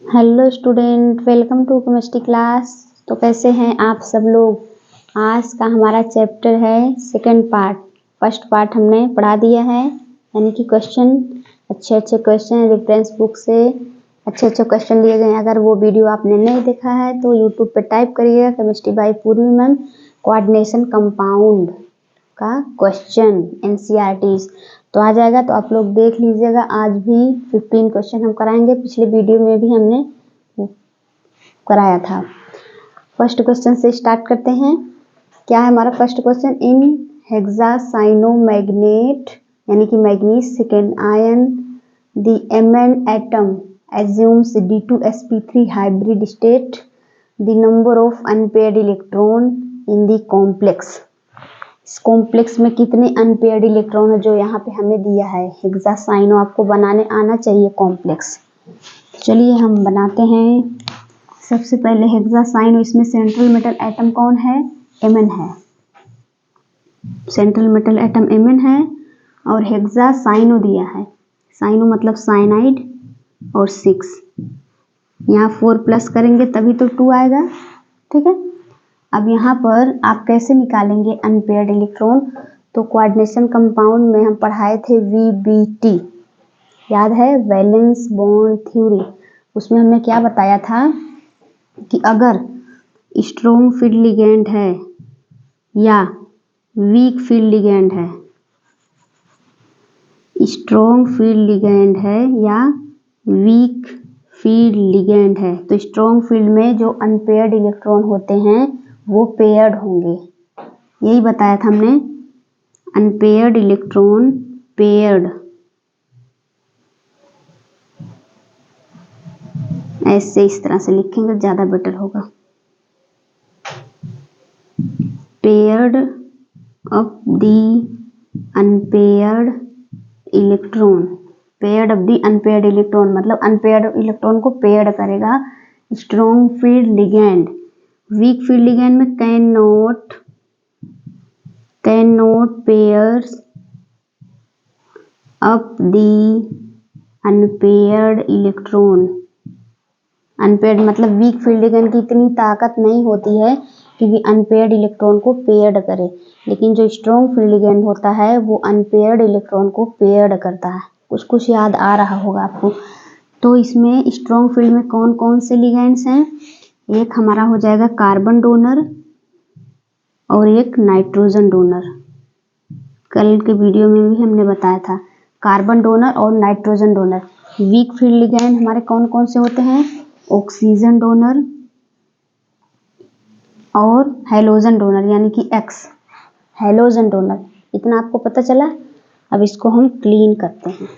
Hello student, welcome to chemistry class. तो कैसे हैं आप सब लोग। आज का हमारा चैप्टर है सेकंड पार्ट। फर्स्ट पार्ट हमने पढ़ा दिया है, यानी कि क्वेश्चन अच्छे क्वेश्चन रेफरेंस बुक से अच्छे क्वेश्चन लिए गए हैं। अगर वो वीडियो आपने नहीं देखा है तो यूट्यूब पे टाइप करिएगा केमिस्ट्री बाय पूर्वी मैम, कोऑर्डिनेशन कंपाउंड का क्वेश्चन एनसीईआरटी तो आ जाएगा। तो आप लोग देख लीजिएगा। आज भी 15 क्वेश्चन हम कराएंगे, पिछले वीडियो में भी हमने कराया था। फर्स्ट क्वेश्चन से स्टार्ट करते हैं। क्या है हमारा फर्स्ट क्वेश्चन। इन हेक्सासाइनोमैग्नेट यानी कि manganese second ion the Mn atom assumes D2sp3 hybrid state the number of unpaired electron in the complex. इस कॉम्प्लेक्स में कितने अनपेयर्ड इलेक्ट्रॉन है जो यहाँ पे हमें दिया है। हेक्सासाइनो आपको बनाने आना चाहिए कॉम्प्लेक्स। चलिए हम बनाते हैं। सबसे पहले हेक्सासाइनो, इसमें सेंट्रल मेटल एटम कौन है, Mn है। सेंट्रल मेटल एटम Mn है और हेक्सासाइनो दिया है। साइनो मतलब साइनाइड और 6, यहाँ 4 प्लस करेंगे तभी तो 2 आएगा। ठीक है। अब यहाँ पर आप कैसे निकालेंगे अनपेयर्ड इलेक्ट्रॉन। तो कोऑर्डिनेशन कंपाउंड में हम पढ़ाए थे VBT, याद है, वैलेंस बॉन्ड थ्योरी। उसमें हमने क्या बताया था कि अगर स्ट्रॉन्ग फील्ड लिगेंड है या वीक फील्ड लिगेंड है, स्ट्रॉन्ग फील्ड लिगेंड है या वीक फील्ड लिगेंड है, तो स्ट्रॉन्ग फील्ड में जो अनपेयर्ड इलेक्ट्रॉन होते हैं वो पेयर्ड होंगे। यही बताया था हमने, अनपेयर्ड इलेक्ट्रॉन पेयर्ड। ऐसे इस तरह से लिखेंगे ज़्यादा बेटर होगा। Paired of the unpaired electron. Paired of the unpaired electron मतलब अनपेयर्ड इलेक्ट्रॉन को पेयर्ड करेगा strong field ligand. Weak field ligand में can not pairs up the unpaired electron. Unpaired मतलब वीक फील्ड लिगेंड की इतनी ताकत नहीं होती है कि भी अनपेयर्ड इलेक्ट्रॉन को पेयर्ड करे, लेकिन जो स्ट्रॉन्ग फील्ड लिगेंड होता है वो अनपेयर्ड इलेक्ट्रॉन को पेयर्ड करता है। कुछ याद आ रहा होगा आपको। तो इसमें स्ट्रॉन्ग फील्ड में कौन कौन से लिगेंड्स हैं। एक हमारा हो जाएगा कार्बन डोनर और एक नाइट्रोजन डोनर। कल के वीडियो में भी हमने बताया था, कार्बन डोनर और nitrogen donor. Week field ligand हमारे कौन कौन से होते हैं, ऑक्सीजन डोनर और हैलोजन डोनर यानी कि X हैलोजन डोनर। इतना आपको पता चला। अब इसको हम क्लीन करते हैं,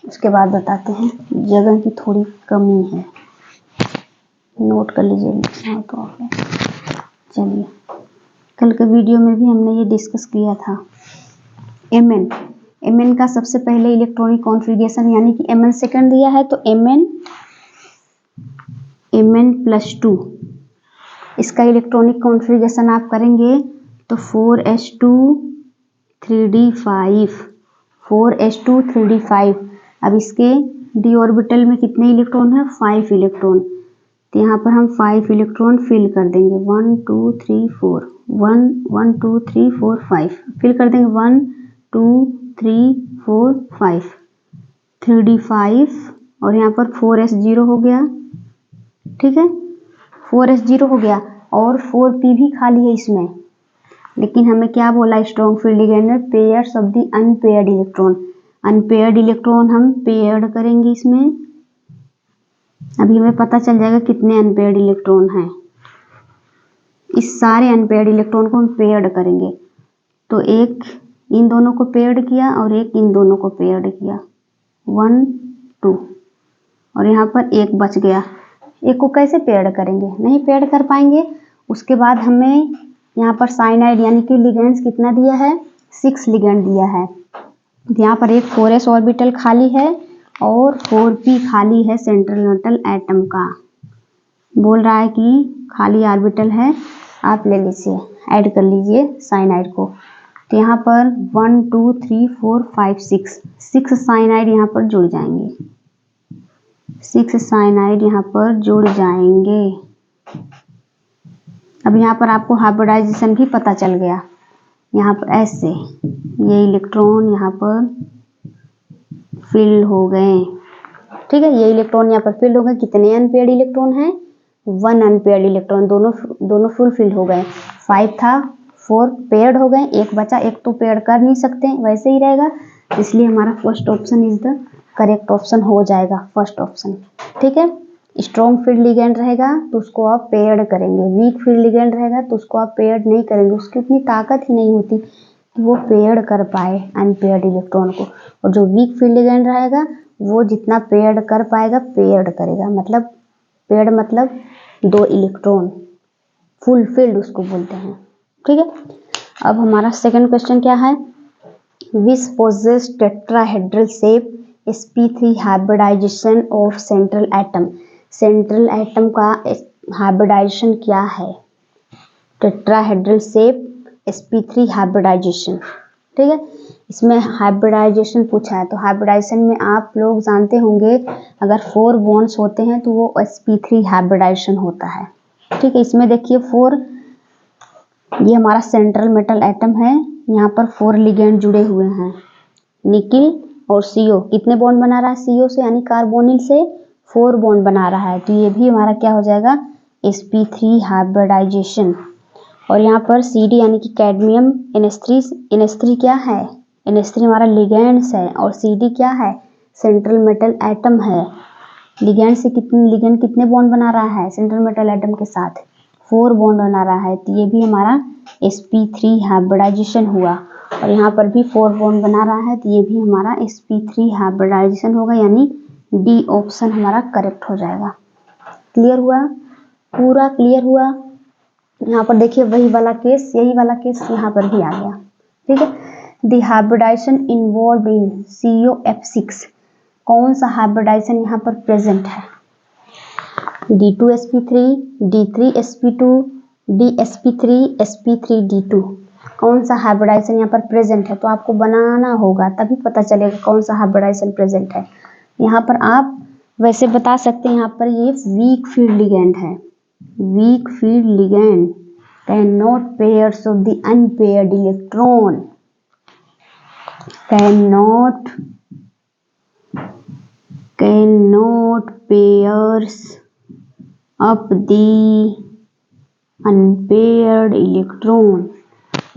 उसके बाद बताते हैं। जगह की थोड़ी कमी है, नोट कर लीजिए। हाँ तो चलिए, कल के वीडियो में भी हमने ये डिस्कस किया था। Mn का सबसे पहले इलेक्ट्रॉनिक कॉन्फ़िगरेशन यानी कि Mn सेकंड दिया है तो Mn+2। इसका इलेक्ट्रॉनिक कॉन्फ़िगरेशन आप करेंगे तो 4s2 3d5 4s2 3d5। अब इसके d ऑर्बिटल में कितने इलेक्ट्रॉन है, 5 इलेक्ट्रॉन। तो यहाँ पर हम 5 इलेक्ट्रॉन फिल कर देंगे। 1 2 3 4 1 1 2 3 4 5 फिल कर देंगे। 1 2 3 4 5 3d5 और यहाँ पर 4s0 हो गया। ठीक है, 4s0 हो गया और 4p भी खाली है इसमें। लेकिन हमें क्या बोला, स्ट्रॉन्ग फील्ड लिगेंड में pairs of the unpaired electron. Unpaired electron हम पेयर्ड करेंगे इसमें। अभी हमें पता चल जाएगा कितने अनपेयर्ड इलेक्ट्रॉन हैं। इस सारे अनपेयर्ड इलेक्ट्रॉन को हम पेयर्ड करेंगे। तो एक इन दोनों को पेयर्ड किया और एक इन दोनों को पेयर्ड किया, 1 2 और यहाँ पर एक बच गया। एक को कैसे पेयर्ड करेंगे, नहीं पेयर्ड कर पाएंगे। उसके बाद हमें यहाँ पर साइनाइड यानी कि लिगेंड्स कितना दिया है, 6 लिगेंड दिया है। तो यहाँ पर एक 4s ऑर्बिटल खाली है और 4p खाली है सेंट्रल मेटल एटम का। बोल रहा है कि खाली ऑर्बिटल है, आप ले लीजिए, ऐड कर लीजिए साइनाइड को। तो यहाँ पर 1 2 3 4 5 6 साइनाइड यहाँ पर जुड़ जाएंगे। 6 साइनाइड यहाँ पर जुड़ जाएंगे। अब यहाँ पर आपको हाइब्रिडाइजेशन भी पता चल गया। यहाँ पर ऐसे ये इलेक्ट्रॉन यहाँ पर फिल हो गए। ठीक है, ये इलेक्ट्रॉन यहाँ पर फिल हो गए। कितने अनपेयर्ड इलेक्ट्रॉन हैं? 1 अनपेयर्ड इलेक्ट्रॉन, दोनों फुल फिल हो गए। 5 था, 4 पेयर्ड हो गए, एक बचा, एक तो पेयर्ड कर नहीं सकते, वैसे ही रहेगा, इसलिए हमारा first option is the correct option हो जाएगा, फर्स्ट ऑप्शन। ठीक है, स्ट्रॉन्ग फील्ड लिगेंड रहेगा तो उसको आप पेयर्ड करेंगे, वीक फील्ड लिगेंड रहेगा तो उसको आप पेयर्ड नहीं करेंगे, उसकी उतनी ताकत ही नहीं होती कि वो पेयर्ड कर पाए अनपेयर्ड इलेक्ट्रॉन को। और जो वीक फील्ड लिगेंड रहेगा वो जितना पेयर्ड कर पाएगा पेयर्ड करेगा, मतलब पेयर्ड मतलब 2 इलेक्ट्रॉन, फुल फील्ड उसको बोलते हैं। ठीक है, अब हमारा सेकंड क्वेश्चन क्या है? Which possess tetrahedral shape sp3 hybridisation of central atom. Central atom का हाइब्रिडाइजेशन क्या है? Tetrahedral shape sp3 hybridisation. ठीक है, इसमें हाइब्रिडाइजेशन पूछा है, तो हाइब्रिडाइजेशन में आप लोग जानते होंगे अगर 4 बॉन्ड्स होते हैं तो वो sp3 हाइब्रिडाइजेशन होता है। ठीक है, इसमें देखिए 4, ये हमारा सेंट्रल मेटल एटम है, यहाँ पर 4 लिगेंड जुड़े हुए हैं, निकिल और CO। कितने बॉन्ड बना रहा है CO से, यानी कार्बोनिल से 4 बॉन्ड बना रहा है, तो ये भी हमारा क्या हो जाएगा? sp3 hybridisation. और यहाँ पर CD यानी कि कैडमियम NH3 क्या है? NH3 हमारा लिगेंड्स है और CD क्या है? सेंट्रल मेटल एटम है। लिगेंड कितने बॉन्ड बना रहा है सेंट्रल मेटल एटम के साथ? 4 बॉन्ड बना रहा है, तो ये भी हमारा sp3 हाइब्रिडाइजेशन हुआ। और यहाँ पर भी 4 बॉन्ड बना रहा है, तो ये भी हमारा sp3 हाइब्रिडाइजेशन होगा, यानी D ऑप्शन हमारा करेक्ट हो जाएगा। क्लियर हुआ? पूरा क्लियर हुआ? यहाँ पर देखिए वही वाला केस, यही वाला केस यहाँ पर भी आ गया। ठीक है, the hybridisation involve in COF6, कौन सा हाइब्रिडाइजेशन यहाँ पर प्रेजेंट है? D2sp3, D3sp2, DsP3, sp3d2, कौन सा हाइब्रिडाइजेशन यहाँ पर प्रेजेंट है? तो आपको बनाना होगा तभी पता चलेगा कौन सा हाइब्रिडाइजेशन प्रेजेंट है। यहाँ पर आप वैसे बता सकते हैं, यहाँ पर ये वीक फील्ड लिगेंड है, week field ligand can not pairs of the unpaired electron, can not pairs up the unpaired electron,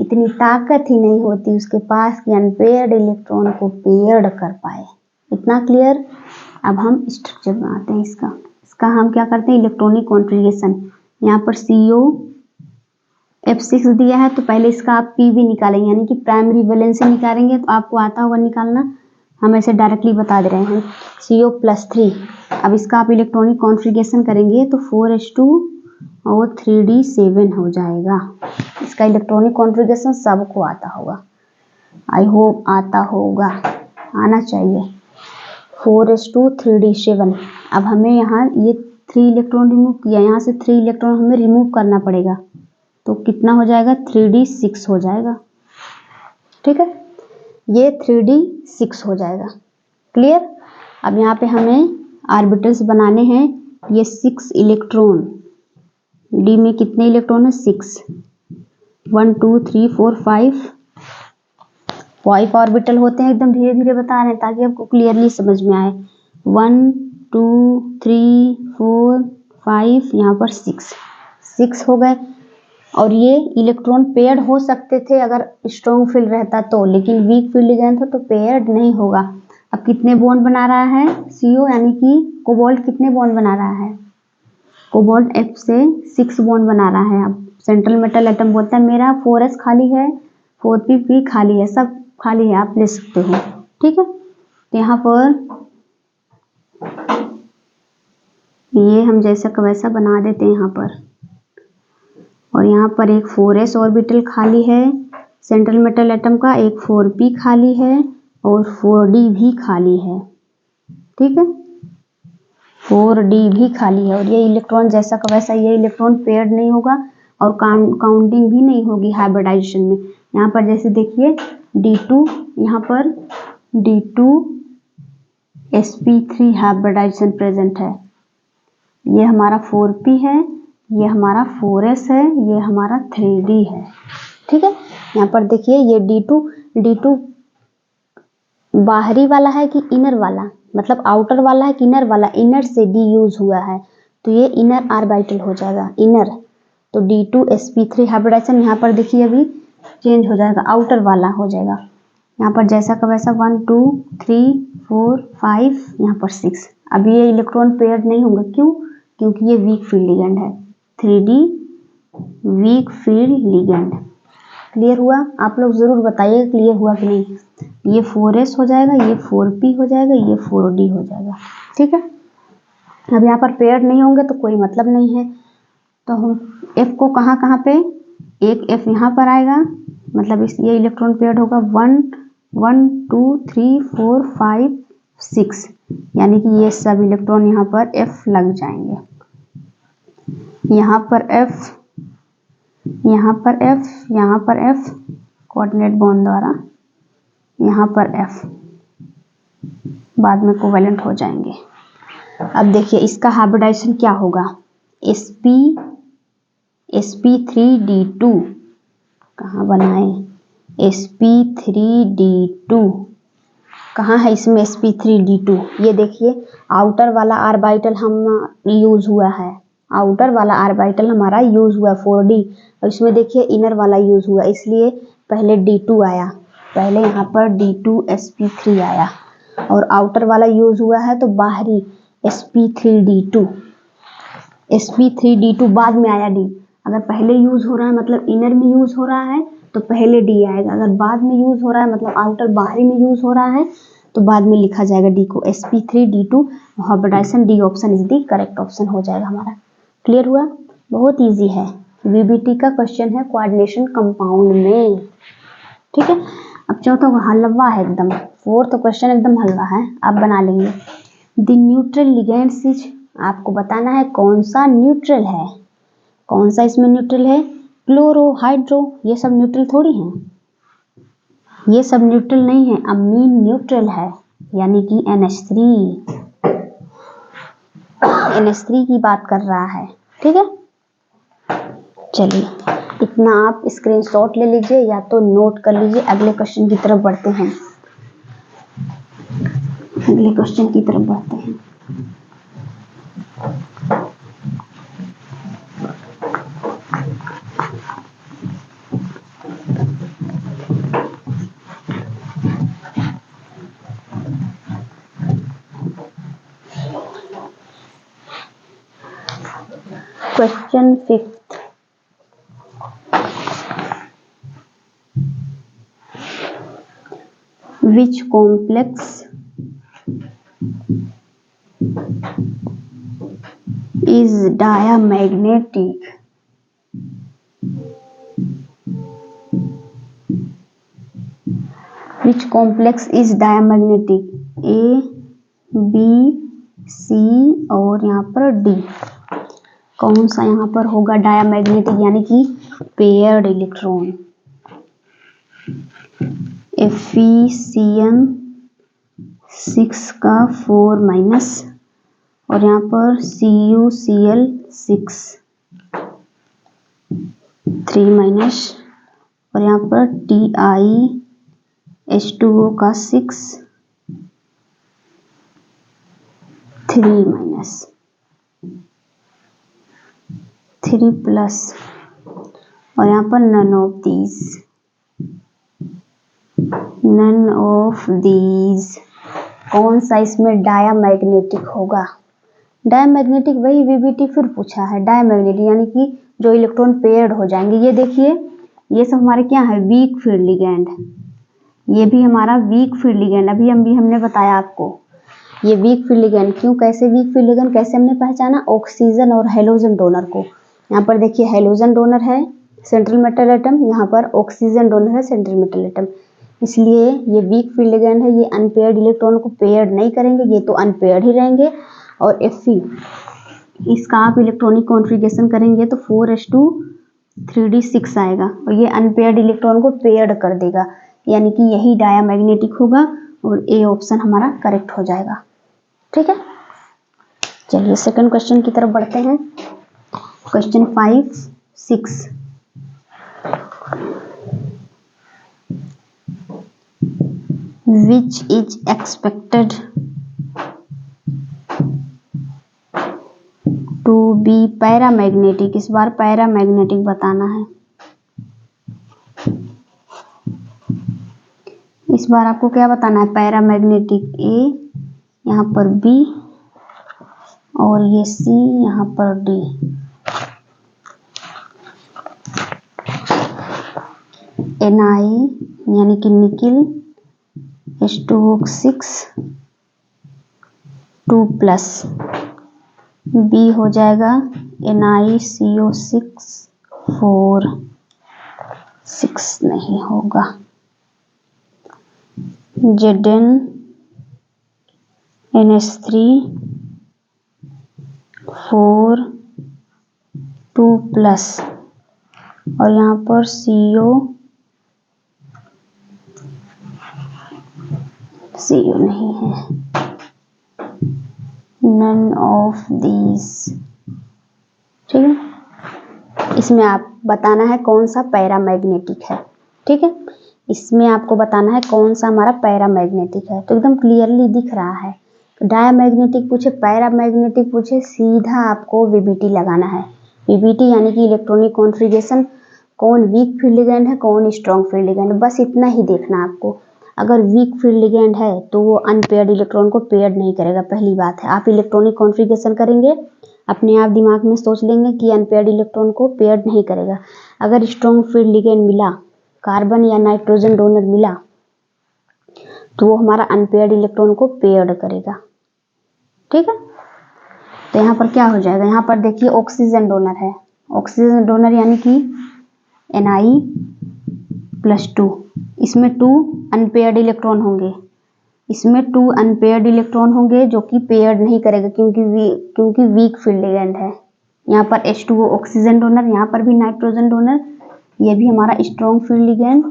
इतनी ताकत ही नहीं होती उसके पास कि अनपेयर्ड इलेक्ट्रॉन को पेयर्ड कर पाए। इतना क्लियर? अब हम स्ट्रक्चर बनाते हैं इसका हम क्या करते हैं? Electronic configuration. यहाँ पर COF6 दिया है, तो पहले इसका आप PV निकालेंगे, यानी कि प्राइमरी वैलेंसी निकालेंगे, तो आपको आता होगा निकालना, हम ऐसे डायरेक्टली बता दे रहे हैं। CO+3, अब इसका आप इलेक्ट्रॉनिक कॉन्फ़िगरेशन करेंगे तो 4s2 और 3d7 हो जाएगा। इसका इलेक्ट्रॉनिक कॉन्फ़िगरेशन सबको आता होगा, आई होप आता होगा, आना चाहिए। 4s2 3d7। अब हमें यहाँ ये 3 इलेक्ट्रॉन रिमूव किया, यहाँ से 3 इलेक्ट्रॉन हमें रिमूव करना पड़ेगा, तो कितना हो जाएगा? 3d6 हो जाएगा। ठीक है, ये 3d6 हो जाएगा। क्लियर? अब यहाँ पे हमें ऑर्बिटल्स बनाने हैं, ये 6 इलेक्ट्रॉन, D में कितने इलेक्ट्रॉन है? 6, 1 2 3 4 5 ऑर्बिटल होते हैं। एकदम धीरे धीरे बता रहे हैं ताकि आपको क्लियरली समझ में आए। 1 2 3 4 5, यहाँ पर 6 हो गए। और ये इलेक्ट्रॉन पेयर्ड हो सकते थे अगर स्ट्रॉन्ग फील्ड रहता तो, लेकिन वीक फील्ड लिगेंड था तो पेयर्ड नहीं होगा। अब कितने बॉन्ड बना रहा है CO, यानी कि कोबाल्ट कितने बॉन्ड बना रहा है? कोबाल्ट F से 6 बॉन्ड बना रहा है। अब सेंट्रल मेटल एटम बोलता है मेरा 4s खाली है, 4p खाली है, सब खाली है, आप ले सकते हो। ठीक है, तो यहाँ पर ये हम जैसा का वैसा बना देते हैं यहाँ पर, और यहाँ पर एक 4s ऑर्बिटल खाली है सेंट्रल मेटल एटम का, एक 4p खाली है और 4d भी खाली है। ठीक है, 4d भी खाली है, और ये इलेक्ट्रॉन जैसा का वैसा, ये इलेक्ट्रॉन पेयर्ड नहीं होगा और काउंटिंग भी नहीं होगी हाइब्रिडाइजेशन में। यहाँ पर जैसे देखिए D2, यहाँ पर D2 sp3 हाइब्रिडाइजेशन प्रेजेंट है। ये हमारा 4p है, ये हमारा 4s है, ये हमारा 3d है। ठीक है, यहाँ पर देखिए ये D2 बाहरी वाला है कि इनर वाला, मतलब आउटर वाला है कि इनर वाला, इनर से D यूज हुआ है तो ये इनर ऑर्बिटल हो जाएगा, इनर। तो D2 sp3 हाइब्रिडाइजेशन यहाँ पर देखिए अभी चेंज हो जाएगा, आउटर वाला हो जाएगा। यहाँ पर जैसा का वैसा 1 2 3 4 5, यहाँ पर 6। अब ये इलेक्ट्रॉन पेयर नहीं होंगे, क्यों? क्योंकि ये वीक फील्ड लिगेंड है, 3D week field ligand. Clear हुआ? आप लोग जरूर बताइए क्लियर हुआ कि नहीं। ये 4s हो जाएगा, ये 4p हो जाएगा, ये 4d हो जाएगा। ठीक है, अब यहाँ पर पेयर नहीं होंगे तो कोई मतलब नहीं है। तो हम F को कहाँ कहाँ पे, एक F यहाँ पर आएगा, मतलब ये इलेक्ट्रॉन पेयर होगा 1 1 2 3 4 5 6, यानी कि ये सब इलेक्ट्रॉन यहाँ पर F लग जाएंगे। यहाँ पर F, यहाँ पर F, यहाँ पर F कोऑर्डिनेट बॉन्ड द्वारा, यहाँ पर F बाद में कोवेलेंट हो जाएंगे। अब देखिए इसका हाइब्रिडाइजेशन क्या होगा, sp3d2 कहाँ बनाए, sp3d2 कहाँ है इसमें sp3d2, ये देखिए आउटर वाला ऑर्बिटल हम यूज हुआ है, आउटर वाला ऑर्बिटल हमारा यूज हुआ 4d, और इसमें देखिए इनर वाला यूज हुआ, इसलिए पहले D2 आया, पहले यहाँ पर D2 sp3 आया, और आउटर वाला यूज हुआ है तो बाहरी sp3d2 बाद में आया D। अगर पहले यूज हो रहा है मतलब इनर में यूज हो रहा है तो पहले D आएगा, अगर बाद में यूज हो रहा है मतलब आउटर बाहरी में यूज हो रहा है तो बाद में लिखा जाएगा D को, sp3d2 hybridisation D option is the correct option हो जाएगा हमारा। क्लियर हुआ? बहुत इजी है, VBT का क्वेश्चन है कोऑर्डिनेशन कंपाउंड में। ठीक है, अब चौथा हलवा है एकदम, फोर्थ क्वेश्चन एकदम हलवा है, आप बना लेंगे। द न्यूट्रल लिगेंड्स इज, आपको बताना है कौन सा न्यूट्रल है, कौन सा इसमें न्यूट्रल है, क्लोरो हाइड्रो, ये सब न्यूट्रल थोड़ी हैं, ये सब न्यूट्रल नहीं है, अमीन न्यूट्रल है, यानी कि NH3 की बात कर रहा है। ठीक है, चलिए इतना आप स्क्रीनशॉट ले लीजिए या तो नोट कर लीजिए। अगले क्वेश्चन की तरफ बढ़ते हैं, अगले क्वेश्चन की तरफ बढ़ते हैं। Question 5, which complex is diamagnetic? Which complex is diamagnetic? A, B, C और यहाँ पर D, कौन सा यहाँ पर होगा डायमैग्नेटिक, यानी कि पेयर्ड इलेक्ट्रॉन। FeCN6 का 4- और यहाँ पर CuCl6 3- और यहाँ पर TiH2O का 6 3- 3+, और यहाँ पर none of these, कौन सा इसमें डायमैग्नेटिक होगा। डायमैग्नेटिक वही VBT फिर पूछा है, डायमैग्नेटिक यानी कि जो इलेक्ट्रॉन पेयर्ड हो जाएंगे। ये देखिए ये सब हमारे क्या है, वीक फील्ड लिगेंड, ये भी हमारा वीक फील्ड लिगेंड, अभी हमने बताया आपको ये वीक फील्ड लिगेंड क्यों, कैसे वीक फील्ड लिगेंड कैसे हमने पहचाना, ऑक्सीजन और हेलोजन डोनर को। यहाँ पर देखिए हेलोजन डोनर है सेंट्रल मेटल एटम, यहाँ पर ऑक्सीजन डोनर है सेंट्रल मेटल एटम, इसलिए ये वीक फील्ड लिगेंड है। ये अनपेयर्ड इलेक्ट्रॉन को पेयर्ड नहीं करेंगे, ये तो अनपेयर्ड ही रहेंगे। और Fe इसका आप इलेक्ट्रॉनिक कॉन्फ़िगरेशन करेंगे तो 4s2 3d6 आएगा, और ये अनपेयर्ड इलेक्ट्रॉन को पेयर्ड कर देगा, यानी कि यही डायमैग्नेटिक होगा और A ऑप्शन हमारा करेक्ट हो जाएगा। ठीक है। चलिए सेकंड क्वेश्चन की तरफ बढ़ते हैं। Question 5, 6 which is expected to be paramagnetic. इस बार पैरामैग्नेटिक बताना है। इस बार आपको क्या बताना है? पैरामैग्नेटिक ए, यहाँ पर बी और ये सी, यहाँ पर डी। Na यानी कि निकिल H2O6 2+, बी हो जाएगा NiCO6 4, 6 नहीं होगा, ZnNH3 4 2+, और यहाँ पर CO नहीं है, none of these। ठीक है। इसमें आप बताना है कौन सा पैरामैग्नेटिक है। ठीक है, इसमें आपको बताना है कौन सा हमारा पैरामैग्नेटिक है। तो एकदम क्लियरली दिख रहा है। डायमैग्नेटिक पूछे, पैरामैग्नेटिक पूछे, सीधा आपको VBT लगाना है। VBT यानी कि इलेक्ट्रॉनिक कॉन्फ़िगरेशन, कौन वीक फील्ड लिगेंड है, कौन स्ट्रॉन्ग फील्ड लिगेंड है, बस इतना ही देखना आपको। अगर वीक फील्ड लिगेंड है तो वो अनपेयर्ड इलेक्ट्रॉन को पेयर्ड नहीं करेगा, पहली बात है। आप इलेक्ट्रॉनिक कॉन्फ़िगरेशन करेंगे, अपने आप दिमाग में सोच लेंगे कि अनपेयर्ड इलेक्ट्रॉन को पेयर्ड नहीं करेगा। अगर स्ट्रॉन्ग फील्ड लिगेंड मिला, कार्बन या नाइट्रोजन डोनर मिला, तो वो हमारा अनपेयर्ड इलेक्ट्रॉन को पेयर्ड करेगा। ठीक है, तो यहाँ पर क्या हो जाएगा? यहाँ पर देखिए ऑक्सीजन डोनर है, ऑक्सीजन डोनर यानी कि Na+2, इसमें 2 अनपेयर्ड इलेक्ट्रॉन होंगे, इसमें 2 अनपेयर्ड इलेक्ट्रॉन होंगे जो कि पेयर्ड नहीं करेगा क्योंकि वीक फील्ड लिगेंड है। यहाँ पर H2O ऑक्सीजन डोनर, यहाँ पर भी नाइट्रोजन डोनर, ये भी हमारा स्ट्रॉन्ग फील्ड लिगेंड,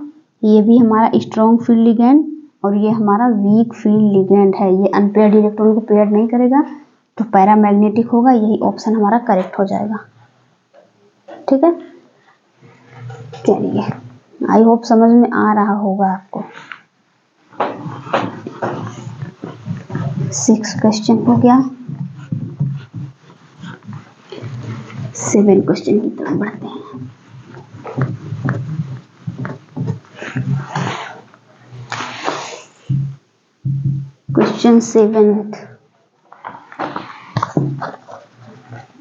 ये भी हमारा स्ट्रॉन्ग फील्ड लिगेंड, और ये हमारा वीक फील्ड लिगेंड है। ये अनपेयर्ड इलेक्ट्रॉन को पेयर्ड नहीं करेगा, तो पैरामैग्नेटिक होगा। यही ऑप्शन हमारा करेक्ट हो जाएगा। ठीक है, चलिए आई होप समझ में आ रहा होगा आपको। 6 क्वेश्चन हो गया। 7 क्वेश्चन की तरफ बढ़ते हैं। क्वेश्चन 7,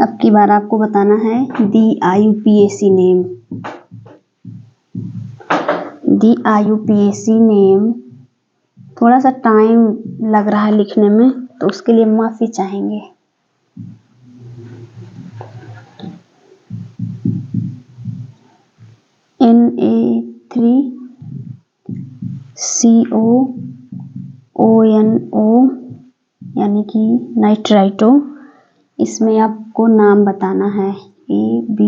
अब की बार आपको बताना है दी IUPAC नेम। दी IUPAC नेम थोड़ा सा टाइम लग रहा है लिखने में, तो उसके लिए माफी चाहेंगे। Na3COONO यानी कि नाइट्राइटो। इसमें आपको नाम बताना है A, B,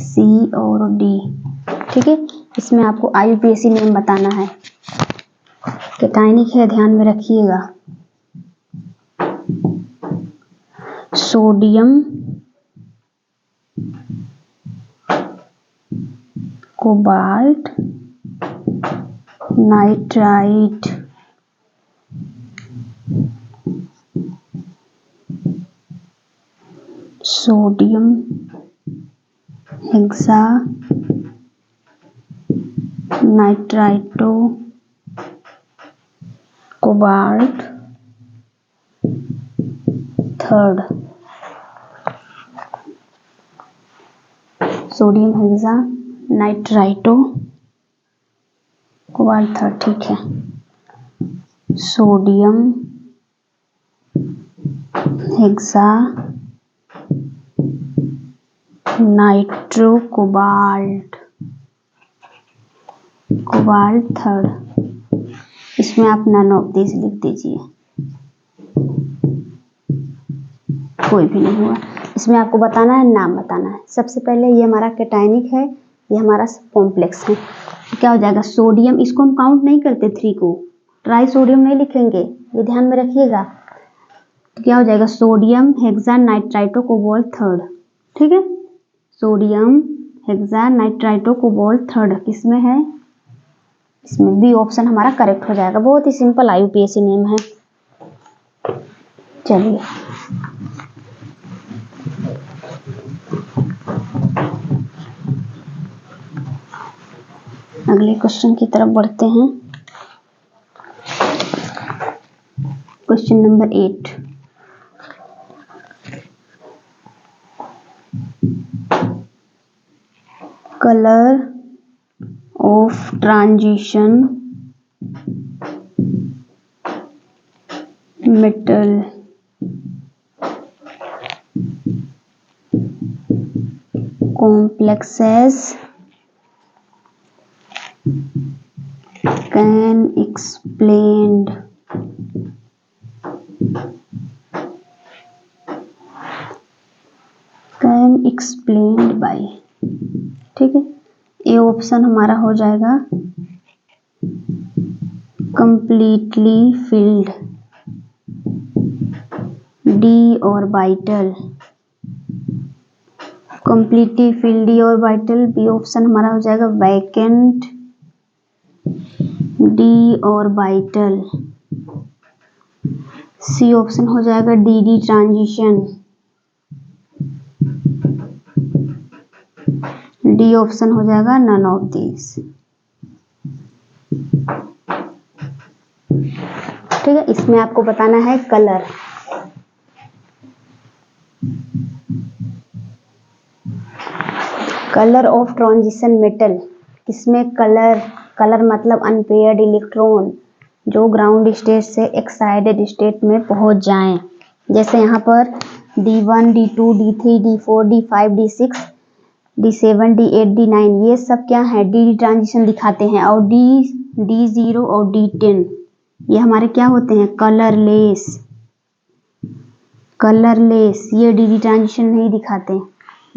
C और D। ठीक है, इसमें आपको IUPAC नेम बताना है। कैटायनिक है, ध्यान में रखिएगा। Sodium, cobalt, nitrite, sodium hexa nitrito cobalt third. Sodium hexa nitrito cobalt third. ठीक है, sodium hexa nitro cobalt third. इसमें आप नन ऑफ दिस लिख दीजिए, कोई भी नहीं हुआ। इसमें आपको बताना है, नाम बताना है। सबसे पहले ये हमारा कैटायनिक है, ये हमारा कॉम्प्लेक्स है। क्या हो जाएगा? सोडियम, इसको हम काउंट नहीं करते 3 को, ट्राई सोडियम नहीं लिखेंगे, ये ध्यान में रखिएगा। तो क्या हो जाएगा, सोडियम हेक्सानाइट्राइटो कोबाल्ट थर्ड। ठीक है, सोडियम हेक्सानाइट्राइटो कोबाल्ट थर्ड किसमें है, इसमें बी ऑप्शन हमारा करेक्ट हो जाएगा। बहुत ही सिंपल IUPAC नेम है। चलिए अगले क्वेश्चन की तरफ बढ़ते हैं। Question number 8, colour of transition metal complexes can explained by, ठीक है, ए ऑप्शन हमारा हो जाएगा completely filled, D orbital, completely filled D orbital. B option हमारा हो जाएगा vacant, D orbital. C option हो जाएगा डी ट्रांजिशन, डी ऑप्शन हो जाएगा नन ऑफ दिस। ठीक है, इसमें आपको बताना है colour. Colour of transition metal, किसमें कलर मतलब अनपेयर्ड इलेक्ट्रॉन जो ग्राउंड स्टेट से एक्साइटेड स्टेट में पहुंच जाएं। जैसे यहाँ पर D1, D2, D3, D4, D5, D6, D7, D8, D9 ये सब क्या है, डी ट्रांजिशन दिखाते हैं। और D0 और D10 ये हमारे क्या होते हैं, कलरलेस, ये डी ट्रांजिशन नहीं दिखाते।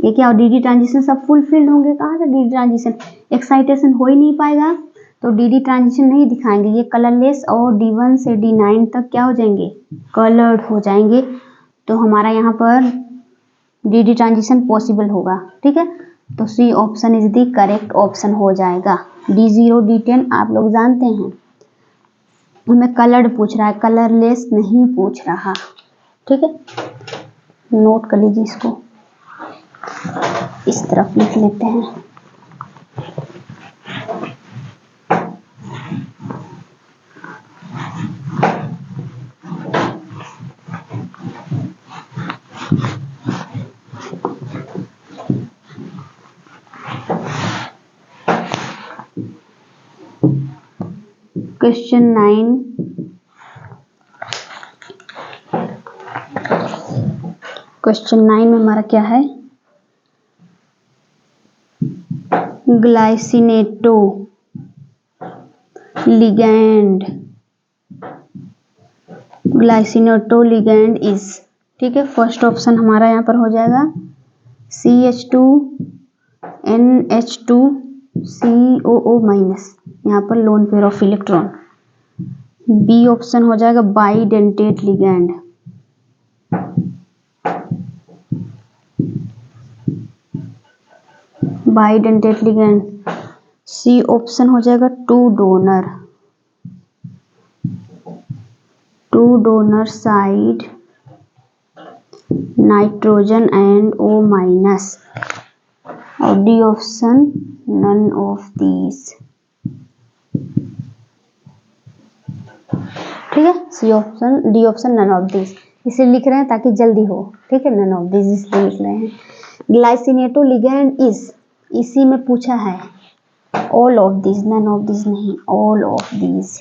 ये क्या, डी ट्रांजिशन सब फुलफिल्ड होंगे, कहाँ से डी ट्रांजिशन, एक्साइटेशन हो ही नहीं पाएगा तो डी ट्रांजिशन नहीं दिखाएंगे। ये कलरलेस और D1 से D9 तक क्या हो जाएंगे, कलर्ड हो जाएंगे। तो हमारा यहाँ पर डी ट्रांजिशन पॉसिबल होगा। ठीक है, तो C option is the correct option हो जाएगा। D0 D10 आप लोग जानते हैं, हमें कलर्ड पूछ रहा है, कलरलेस नहीं पूछ रहा। ठीक है, नोट कर लीजिए इसको, इस तरफ लिख लेते हैं। क्वेश्चन 9, क्वेश्चन 9 में हमारा क्या है, ग्लाइसिनेटो लिगैंड इज। ठीक है, फर्स्ट ऑप्शन हमारा यहाँ पर हो जाएगा CH2NH2COO-, यहाँ पर lone pair of electron. B option हो जाएगा bidentate ligand, bidentate ligand. C option हो जाएगा two donor side nitrogen and O-। और D option none of these. ठीक है, C option, D option none of these, इसे लिख रहे हैं ताकि जल्दी हो। ठीक है, नन ऑफ दीज इसलिए लिख रहे हैं। ग्लाइसिनेटो लिगैंड इज, इसी में पूछा है all of these, none of these नहीं, all of these,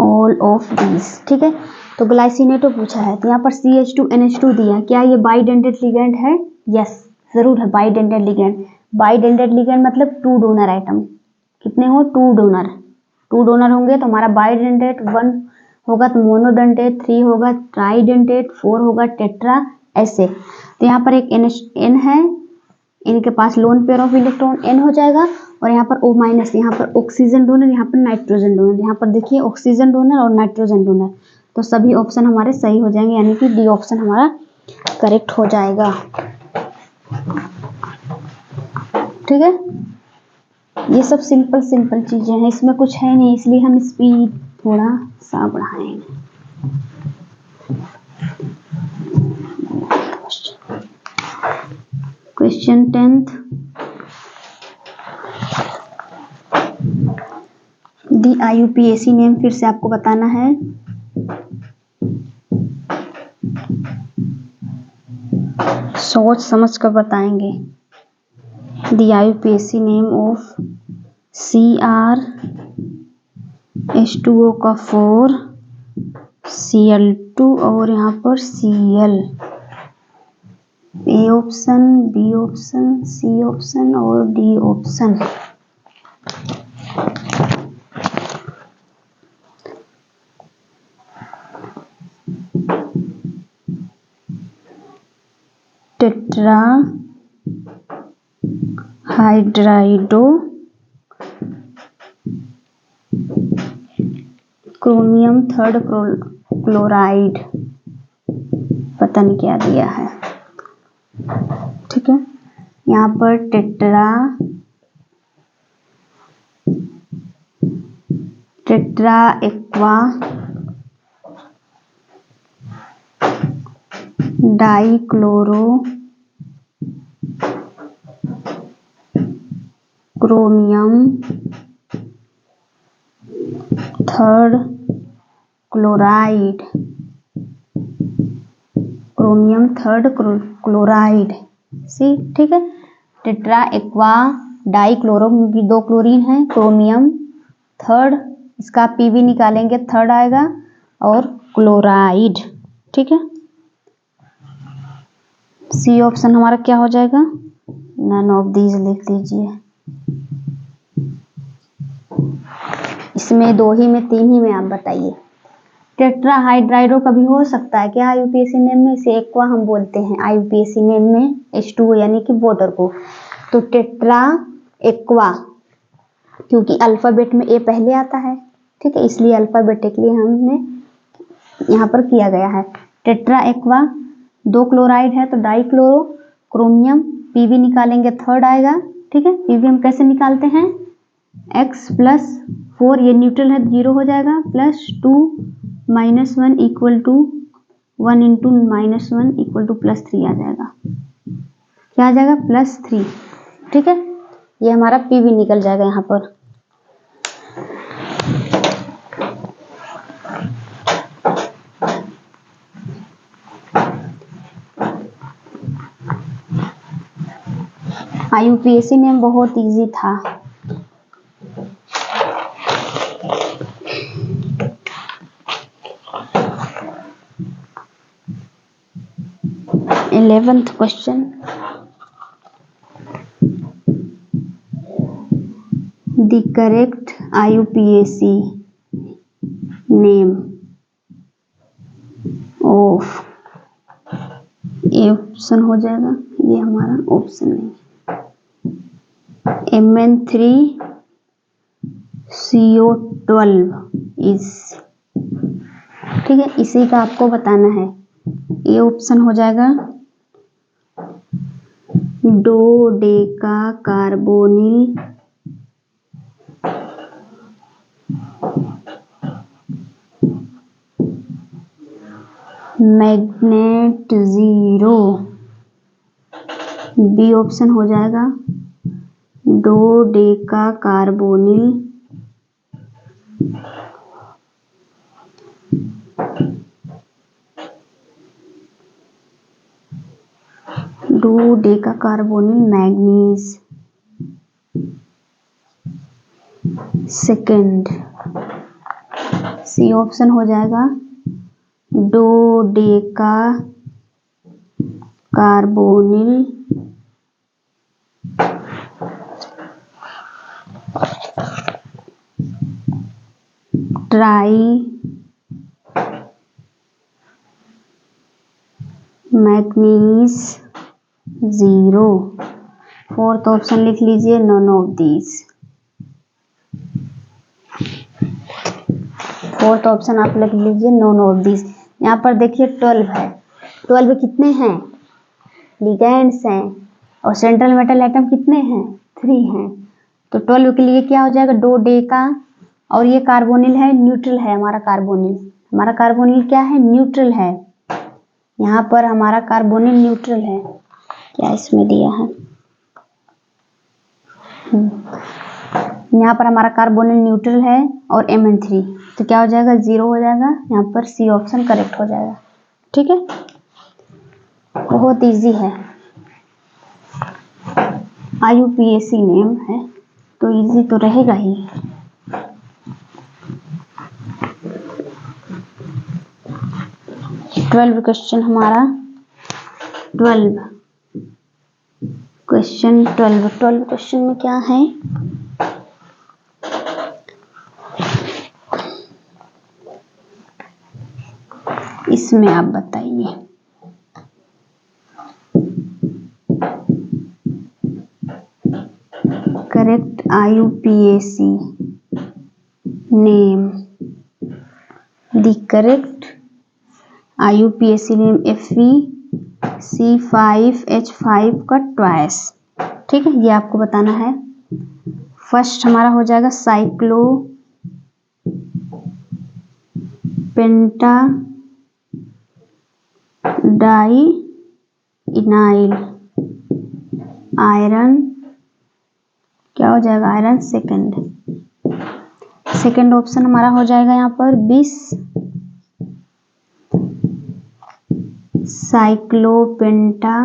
all of these. ठीक है, तो ग्लाइसिनेटो पूछा है तो यहाँ पर CH2NH2 दिया, क्या ये बाइडेंटेट लिगैंड है? यस, जरूर है बाइडेंटेट लिगैंड। बाइडेंटेट लिगैंड मतलब टू डोनर आइटम, कितने हो, टू डोनर होंगे तो हमारा बाइडेंटेट 1 होगा तो मोनोडेंटेट, 3 होगा ट्राइडेंटेट, 4 होगा टेट्रा, ऐसे। तो यहाँ पर एक N है, इनके पास lone pair of electron n हो जाएगा, और यहाँ पर O माइनस, यहाँ पर ऑक्सीजन डोनर, यहाँ पर नाइट्रोजन डोनर। यहाँ पर देखिए ऑक्सीजन डोनर और नाइट्रोजन डोनर, तो सभी ऑप्शन हमारे सही हो जाएंगे, यानी कि डी ऑप्शन हमारा करेक्ट हो जाएगा। ठीक है, ये सब सिंपल सिंपल चीजें हैं, इसमें कुछ है नहीं, इसलिए हम स्पीड थोड़ा सा बढ़ाएंगे। क्वेश्चन 10th, दी IUPAC नेम फिर से आपको बताना है। सोच समझ कर बताएंगे। दी IUPAC नेम ऑफ CrH2O का 4 Cl2 और यहाँ पर Cl, A option, B option, C option और D option. Tetra hydrido chromium third chloride, पता नहीं क्या दिया है। ठीक है, यहाँ पर tetra aqua dichloro chromium third chloride C. ठीक है, टेट्रा एक्वा डाइक्लोरो, क्योंकि 2 क्लोरीन है, क्रोमियम थर्ड, इसका पीवी निकालेंगे थर्ड आएगा, और क्लोराइड। ठीक है, सी ऑप्शन हमारा क्या हो जाएगा, नन ऑफ दीज लिख दीजिए। इसमें 2 ही में 3 ही में आप बताइए। टेट्राहाइड्राइडो कभी हो सकता है क्या IUPAC नेम में, इसे एक्वा हम बोलते हैं IUPAC नेम में H2O यानी कि वाटर को। तो टेट्रा एक्वा, क्योंकि अल्फाबेट में A पहले आता है, ठीक है, इसलिए अल्फाबेटिकली हमने यहाँ पर किया गया है। टेट्रा एक्वा 2 क्लोराइड है, तो डाइक्लोरो क्रोमियम, पीवी निकालेंगे थर्ड आएगा। ठीक है, पीवी हम कैसे निकालते हैं, x + 4, ये न्यूट्रल है 0 हो जाएगा, +2 - 1 इक्वल टू 1 × -1 इक्वल टू +3 आ जाएगा। क्या आ जाएगा, +3। ठीक है, ये हमारा पीवी निकल जाएगा यहाँ पर। IUPAC नेम बहुत इजी था। Eleventh question, the correct IUPAC name of, ये ऑप्शन हो जाएगा, ये हमारा ऑप्शन नहीं, Mn3CO12 इज। ठीक है, इसी का आपको बताना है। ये ऑप्शन हो जाएगा dodeca carbonyl magnet 0। B option हो जाएगा dodeca carbonyl manganese. Second, C option हो जाएगा dodeca carbonyl tri manganese 0। Fourth option लिख लीजिए, none of these. Fourth option आप लिख लीजिए, नन ऑफ दीज। यहाँ पर देखिए 12 है, 12 कितने हैं, लिगेंड्स हैं, और सेंट्रल मेटल एटम कितने हैं, 3 हैं। तो 12 के लिए क्या हो जाएगा, डो डेका, और ये कार्बोनिल है, न्यूट्रल है हमारा कार्बोनिल। हमारा कार्बोनिल क्या है, न्यूट्रल है। यहाँ पर हमारा कार्बोनिल न्यूट्रल है, क्या इसमें दिया है, यहाँ पर हमारा कार्बोनिल न्यूट्रल है और Mn3, तो क्या हो जाएगा, 0 हो जाएगा। यहाँ पर सी ऑप्शन करेक्ट हो जाएगा। ठीक है, बहुत इजी है, IUPAC नेम है तो इजी तो रहेगा ही। ट्वेल्व क्वेश्चन हमारा, 12 क्वेश्चन, 12 क्वेश्चन में क्या है, इसमें आप बताइए। Correct IUPAC name, the correct IUPAC name FeC5H5 का ट्वाइस। ठीक है, ये आपको बताना है। फर्स्ट हमारा हो जाएगा साइक्लो पेंटा डाई इनाइल आयरन, क्या हो जाएगा, आयरन सेकंड। सेकंड ऑप्शन हमारा हो जाएगा यहाँ पर 20 साइक्लोपेंटा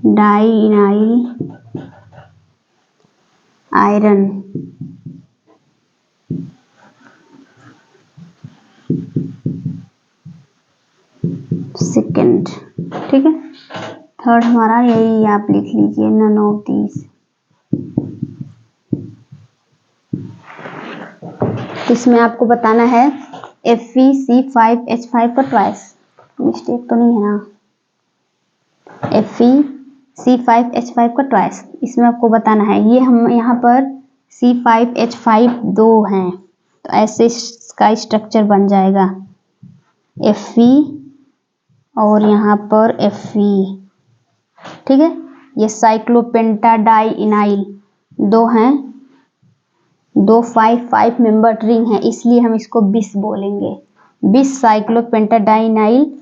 डाई इनाइल आयरन। सेकंड, ठीक है। थर्ड हमारा यही आप लिख लीजिए, नन ऑफ दीज। इसमें आपको बताना है FeC5H5 का ट्वाइस, मिस्टेक तो नहीं है ना, FeC5H5 का ट्वाइस, इसमें आपको बताना है। ये हम यहाँ पर C5H5 2 हैं, तो ऐसे इसका स्ट्रक्चर बन जाएगा Fe और यहाँ पर Fe। ठीक है, ये साइक्लोपेंटाडाई इनाइल 2 हैं, 2 5 मेंबर रिंग है, इसलिए हम इसको 20 बोलेंगे। 20 साइक्लोपेंटाडाइनाइल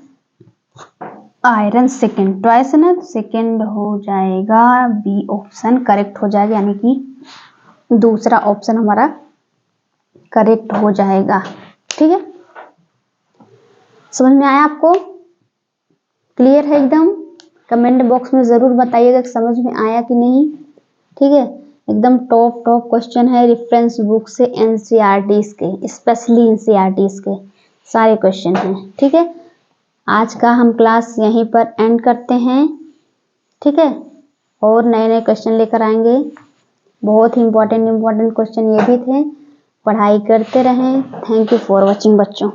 आयरन सेकेंड, ट्वाइस ना, सेकेंड हो जाएगा, बी ऑप्शन करेक्ट हो जाएगा, यानी कि दूसरा ऑप्शन हमारा करेक्ट हो जाएगा। ठीक है, समझ में आया आपको, क्लियर है एकदम? कमेंट बॉक्स में जरूर बताइएगा कि समझ में आया कि नहीं। ठीक है, एकदम टॉप क्वेश्चन है, रेफरेंस बुक से NCERT के, स्पेशली NCERT के सारे क्वेश्चन हैं। ठीक है, आज का हम क्लास यहीं पर एंड करते हैं। ठीक है, और नए नए क्वेश्चन लेकर आएंगे, बहुत ही इम्पोर्टेंट क्वेश्चन ये भी थे। पढ़ाई करते रहें। थैंक यू फॉर वॉचिंग बच्चों।